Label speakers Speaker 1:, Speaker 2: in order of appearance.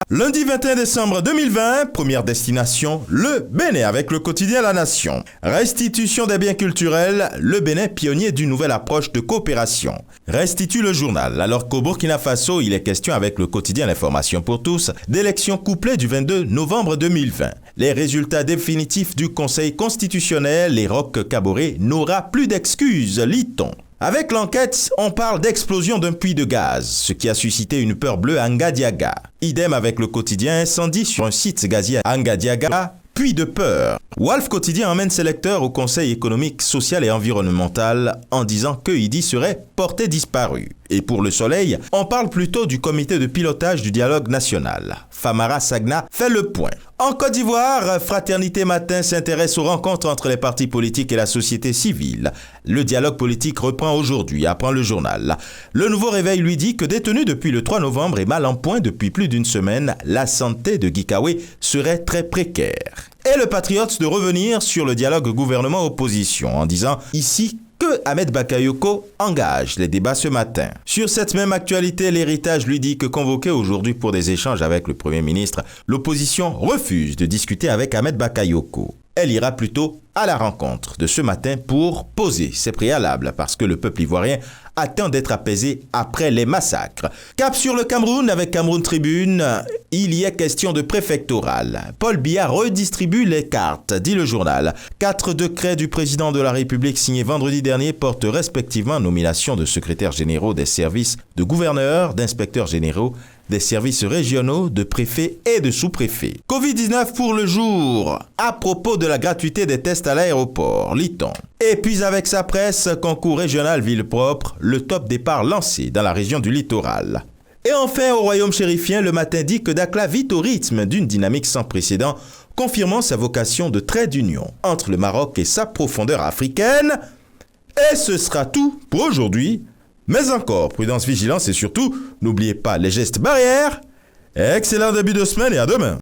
Speaker 1: Lundi 21 décembre 2020, première destination, le Bénin avec le quotidien La Nation. Restitution des biens culturels, le Bénin pionnier d'une nouvelle approche de coopération. Restitue le journal, alors qu'au Burkina Faso, il est question avec le quotidien L'Information pour tous, d'élections couplées du 22 novembre 2020. Les résultats définitifs du Conseil constitutionnel, les Roch Kaboré n'aura plus d'excuses, lit-on. Avec l'enquête, on parle d'explosion d'un puits de gaz, ce qui a suscité une peur bleue à Ngadiaga. Idem avec le quotidien incendie sur un site gazier à Ngadiaga, puits de peur. Wolf Quotidien emmène ses lecteurs au Conseil économique, social et environnemental en disant que Idi serait porté disparu. Et pour Le Soleil, on parle plutôt du comité de pilotage du dialogue national. Famara Sagna fait le point. En Côte d'Ivoire, Fraternité Matin s'intéresse aux rencontres entre les partis politiques et la société civile. Le dialogue politique reprend aujourd'hui, apprend le journal. Le Nouveau Réveil lui dit que détenu depuis le 3 novembre et mal en point depuis plus d'une semaine, la santé de Guy Kawe serait très précaire. Et le Patriote de revenir sur le dialogue gouvernement-opposition en disant ici que Ahmed Bakayoko engage les débats ce matin. Sur cette même actualité, l'héritage lui dit que convoqué aujourd'hui pour des échanges avec le Premier ministre, l'opposition refuse de discuter avec Ahmed Bakayoko. Elle ira plutôt à la rencontre de ce matin pour poser ses préalables parce que le peuple ivoirien attend d'être apaisé après les massacres. Cap sur le Cameroun avec Cameroun Tribune, il y est question de préfectoral. Paul Biya redistribue les cartes, dit le journal. 4 décrets du président de la République signés vendredi dernier portent respectivement nomination de secrétaires généraux des services, de gouverneurs, d'inspecteurs généraux, des services régionaux, de préfets et de sous-préfets. Covid-19 pour le jour. À propos de la gratuité des tests à l'aéroport, lit-on. Et puis avec sa presse, concours régional ville propre, le top départ lancé dans la région du littoral. Et enfin, au royaume chérifien, le matin dit que Dakhla vit au rythme d'une dynamique sans précédent, confirmant sa vocation de trait d'union entre le Maroc et sa profondeur africaine. Et ce sera tout pour aujourd'hui. Mais encore, prudence, vigilance et surtout, n'oubliez pas les gestes barrières. Excellent début de semaine et à demain.